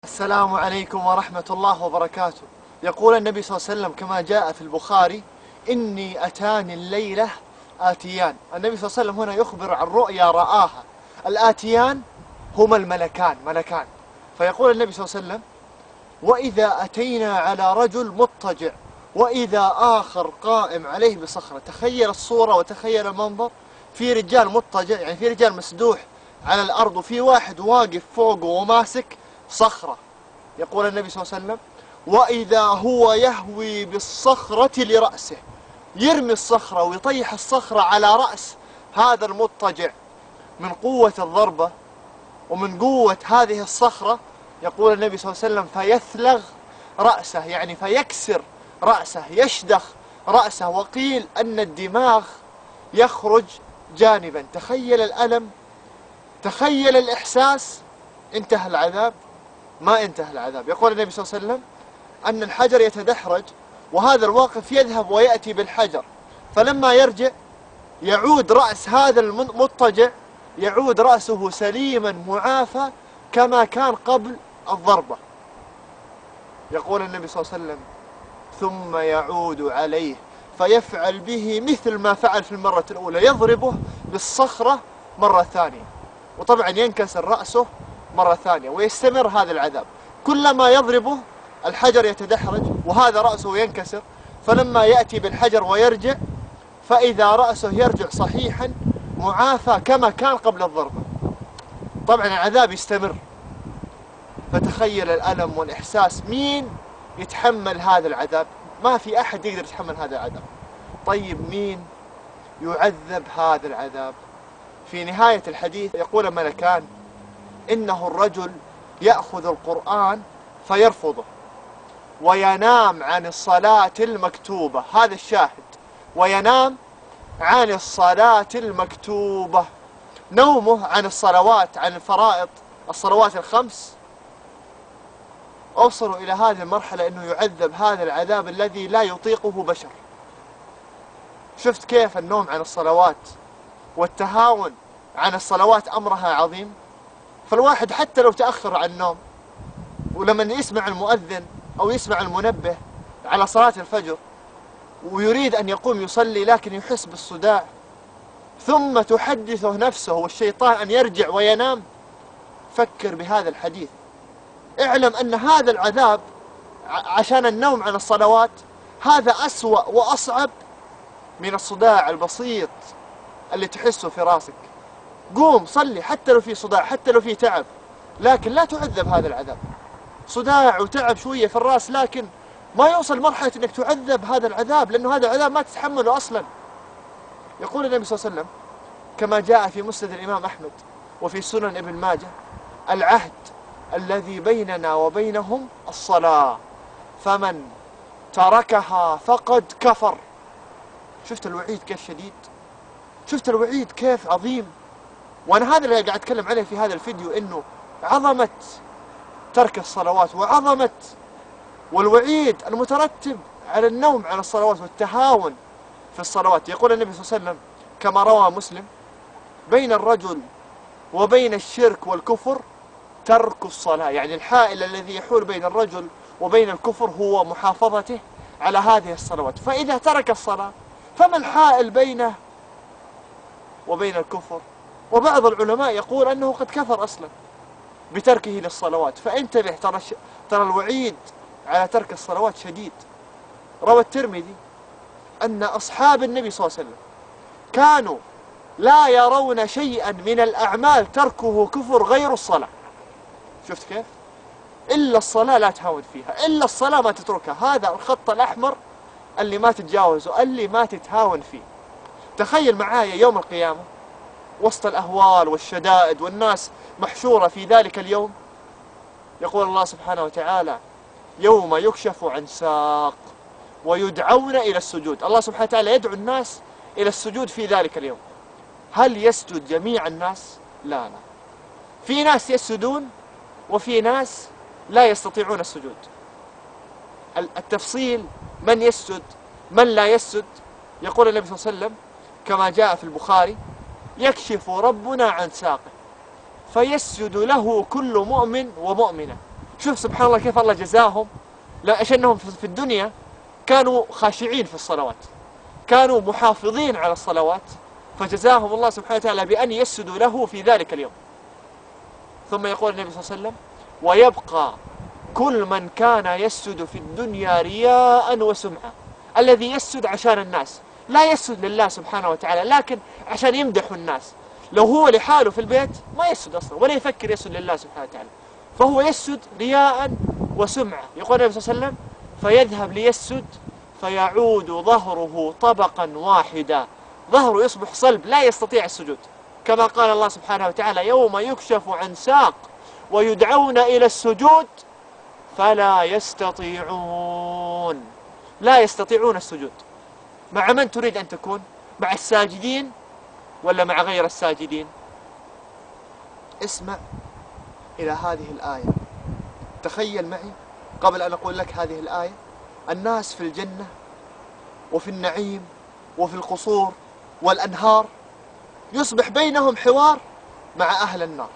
السلام عليكم ورحمة الله وبركاته. يقول النبي صلى الله عليه وسلم كما جاء في البخاري: إني أتاني الليلة آتيان. النبي صلى الله عليه وسلم هنا يخبر عن رؤيا رآها. الآتيان هما الملكان، ملكان. فيقول النبي صلى الله عليه وسلم: وإذا أتينا على رجل مضطجع وإذا آخر قائم عليه بصخرة. تخيل الصورة وتخيل المنظر، في رجال مضطجع، يعني في رجال مسدوح على الأرض، وفي واحد واقف فوقه وماسك صخرة. يقول النبي صلى الله عليه وسلم: وإذا هو يهوي بالصخرة لرأسه، يرمي الصخرة ويطيح الصخرة على رأس هذا المضطجع من قوة الضربة ومن قوة هذه الصخرة. يقول النبي صلى الله عليه وسلم: فيثلغ رأسه، يعني فيكسر رأسه، يشدخ رأسه، وقيل أن الدماغ يخرج جانبا. تخيل الألم، تخيل الإحساس. انتهى العذاب؟ ما انتهى العذاب. يقول النبي صلى الله عليه وسلم أن الحجر يتدحرج، وهذا الواقف يذهب ويأتي بالحجر، فلما يرجع يعود رأس هذا المضطجع، يعود رأسه سليما معافى كما كان قبل الضربة. يقول النبي صلى الله عليه وسلم: ثم يعود عليه فيفعل به مثل ما فعل في المرة الأولى، يضربه بالصخرة مرة ثانية، وطبعا ينكسر رأسه مرة ثانية، ويستمر هذا العذاب. كلما يضربه الحجر يتدحرج وهذا رأسه ينكسر، فلما يأتي بالحجر ويرجع فإذا رأسه يرجع صحيحا معافى كما كان قبل الضربة. طبعا العذاب يستمر. فتخيل الألم والإحساس. مين يتحمل هذا العذاب؟ ما في أحد يقدر يتحمل هذا العذاب. طيب مين يعذب هذا العذاب؟ في نهاية الحديث يقول ملكان: إنه الرجل يأخذ القرآن فيرفضه وينام عن الصلاة المكتوبة. هذا الشاهد: وينام عن الصلاة المكتوبة. نومه عن الصلوات، عن الفرائض، الصلوات الخمس. أوصلوا إلى هذه المرحلة أنه يعذب هذا العذاب الذي لا يطيقه بشر. شفت كيف النوم عن الصلوات والتهاون عن الصلوات أمرها عظيم؟ فالواحد حتى لو تأخر عن النوم، ولما يسمع المؤذن أو يسمع المنبه على صلاة الفجر ويريد أن يقوم يصلي لكن يحس بالصداع، ثم تحدثه نفسه والشيطان أن يرجع وينام، فكر بهذا الحديث. اعلم أن هذا العذاب عشان النوم عن الصلوات هذا أسوأ وأصعب من الصداع البسيط اللي تحسه في راسك. قوم صلي حتى لو في صداع، حتى لو في تعب، لكن لا تعذب هذا العذاب. صداع وتعب شوية في الراس، لكن ما يوصل مرحلة أنك تعذب هذا العذاب، لأنه هذا العذاب ما تتحمله أصلا. يقول النبي صلى الله عليه وسلم كما جاء في مسند الإمام أحمد وفي سنن ابن ماجه: العهد الذي بيننا وبينهم الصلاة، فمن تركها فقد كفر. شفت الوعيد كيف شديد؟ شفت الوعيد كيف عظيم؟ وأنا هذا اللي قاعد أتكلم عليه في هذا الفيديو، إنه عظمة ترك الصلوات وعظمة والوعيد المترتب على النوم عن الصلوات والتهاون في الصلوات. يقول النبي صلى الله عليه وسلم كما روى مسلم: بين الرجل وبين الشرك والكفر ترك الصلاة. يعني الحائل الذي يحول بين الرجل وبين الكفر هو محافظته على هذه الصلوات. فإذا ترك الصلاة فما الحائل بينه وبين الكفر؟ وبعض العلماء يقول أنه قد كفر أصلا بتركه للصلوات. فانتبه، ترى الوعيد على ترك الصلوات شديد. روى الترمذي أن أصحاب النبي صلى الله عليه وسلم كانوا لا يرون شيئا من الأعمال تركه كفر غير الصلاة. شفت كيف؟ إلا الصلاة لا تهاون فيها، إلا الصلاة ما تتركها. هذا الخط الأحمر اللي ما تتجاوزه، اللي ما تتهاون فيه. تخيل معايا يوم القيامة وسط الأهوال والشدائد والناس محشورة في ذلك اليوم. يقول الله سبحانه وتعالى: يوم يكشف عن ساق ويدعون إلى السجود. الله سبحانه وتعالى يدعو الناس إلى السجود في ذلك اليوم. هل يسجد جميع الناس؟ لا لا، في ناس يسجدون وفي ناس لا يستطيعون السجود. التفصيل من يسجد من لا يسجد. يقول النبي صلى الله عليه وسلم كما جاء في البخاري: يكشف ربنا عن ساقه فيسجد له كل مؤمن ومؤمنة شوف سبحان الله كيف الله جزاهم، لأنهم في الدنيا كانوا خاشعين في الصلوات، كانوا محافظين على الصلوات، فجزاهم الله سبحانه وتعالى بأن يسجدوا له في ذلك اليوم. ثم يقول النبي صلى الله عليه وسلم: ويبقى كل من كان يسجد في الدنيا رياء وسمعة. الذي يسجد عشان الناس، لا يسجد لله سبحانه وتعالى، لكن عشان يمدحوا الناس. لو هو لحاله في البيت ما يسجد أصلا، ولا يفكر يسجد لله سبحانه وتعالى، فهو يسجد رياء وسمعة. يقول النبي صلى الله عليه وسلم: فيذهب ليسجد فيعود ظهره طبقا واحدا، ظهره يصبح صلب لا يستطيع السجود، كما قال الله سبحانه وتعالى: يوم يكشف عن ساق ويدعون إلى السجود فلا يستطيعون. لا يستطيعون السجود. مع من تريد أن تكون؟ مع الساجدين ولا مع غير الساجدين؟ اسمع إلى هذه الآية، تخيل معي قبل أن أقول لك هذه الآية، الناس في الجنة وفي النعيم وفي القصور والأنهار، يصبح بينهم حوار مع أهل النار.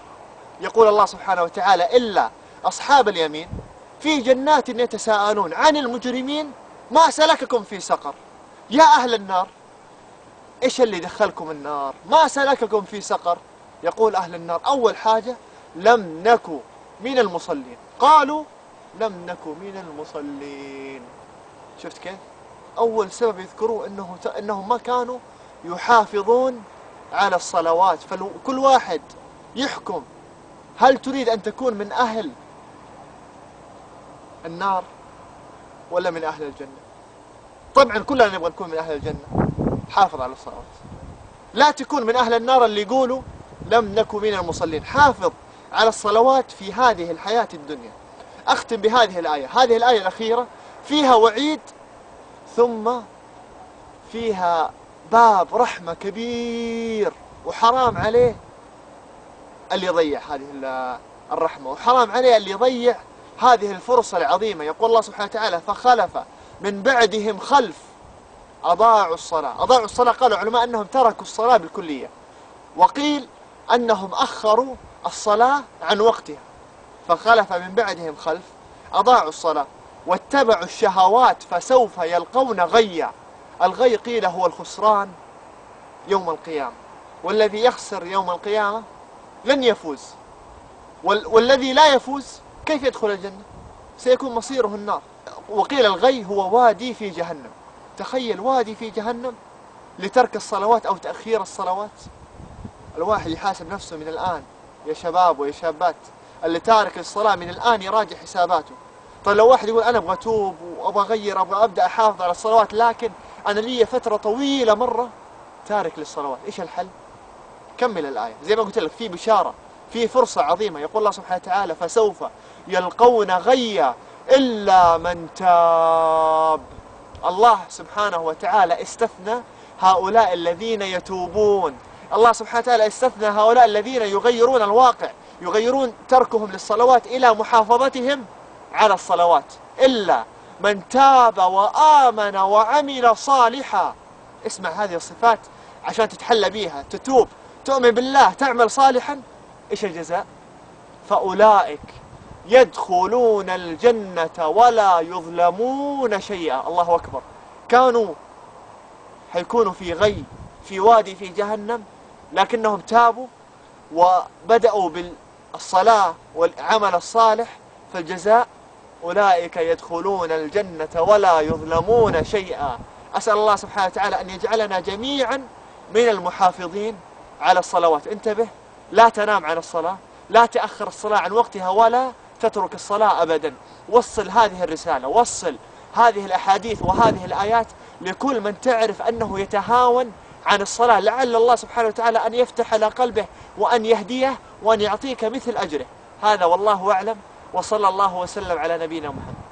يقول الله سبحانه وتعالى: إلا أصحاب اليمين في جنات يتساءلون عن المجرمين ما سلككم في سقر. يا أهل النار، إيش اللي دخلكم النار؟ ما سلككم في سقر؟ يقول أهل النار: أول حاجة لم نكن من المصلين. قالوا: لم نكن من المصلين. شفت كيف؟ أول سبب يذكروه إنهم ما كانوا يحافظون على الصلوات. فكل واحد يحكم: هل تريد أن تكون من أهل النار ولا من أهل الجنة؟ طبعا كلنا نبغى نكون من أهل الجنة، حافظ على الصلوات. لا تكون من أهل النار اللي يقولوا لم نكن من المصلين. حافظ على الصلوات في هذه الحياة الدنيا. أختم بهذه الآية، هذه الآية الأخيرة فيها وعيد ثم فيها باب رحمة كبير، وحرام عليه اللي يضيع هذه الرحمة، وحرام عليه اللي يضيع هذه الفرصة العظيمة. يقول الله سبحانه وتعالى: فخلف من بعدهم خلف أضاعوا الصلاة. أضاعوا الصلاة قالوا العلماء أنهم تركوا الصلاة بالكلية، وقيل أنهم أخروا الصلاة عن وقتها. فخلف من بعدهم خلف أضاعوا الصلاة واتبعوا الشهوات فسوف يلقون غيا. الغي قيل هو الخسران يوم القيامة، والذي يخسر يوم القيامة لن يفوز، والذي لا يفوز كيف يدخل الجنة؟ سيكون مصيره النار. وقيل الغي هو وادي في جهنم. تخيل وادي في جهنم لترك الصلوات أو تأخير الصلوات. الواحد يحاسب نفسه من الآن يا شباب ويا شابات، اللي تارك الصلاة من الآن يراجع حساباته. طيب لو واحد يقول: أنا أبغى أتوب وأبغى أغير، أبغى أبدأ أحافظ على الصلوات، لكن أنا لي فترة طويلة مرة تارك للصلوات، إيش الحل؟ كمل الآية زي ما قلت لك، في بشارة، في فرصة عظيمة. يقول الله سبحانه وتعالى: فسوف يلقون غيا إلا من تاب. الله سبحانه وتعالى استثنى هؤلاء الذين يتوبون. الله سبحانه وتعالى استثنى هؤلاء الذين يغيرون الواقع، يغيرون تركهم للصلوات إلى محافظتهم على الصلوات. إلا من تاب وآمن وعمل صالحا. اسمع هذه الصفات عشان تتحلى بيها: تتوب، تؤمن بالله، تعمل صالحا. إيش الجزاء؟ فأولئك يدخلون الجنة ولا يظلمون شيئا. الله أكبر. كانوا حيكونوا في غي، في وادي في جهنم، لكنهم تابوا وبدأوا بالصلاة والعمل الصالح، فالجزاء أولئك يدخلون الجنة ولا يظلمون شيئا. أسأل الله سبحانه وتعالى أن يجعلنا جميعا من المحافظين على الصلوات. انتبه، لا تنام عن الصلاة، لا تأخر الصلاة عن وقتها، ولا تترك الصلاة أبدا. وصل هذه الرسالة، وصل هذه الأحاديث وهذه الآيات لكل من تعرف أنه يتهاون عن الصلاة، لعل الله سبحانه وتعالى أن يفتح على قلبه وأن يهديه وأن يعطيك مثل أجره. هذا والله أعلم، وصلى الله وسلم على نبينا محمد.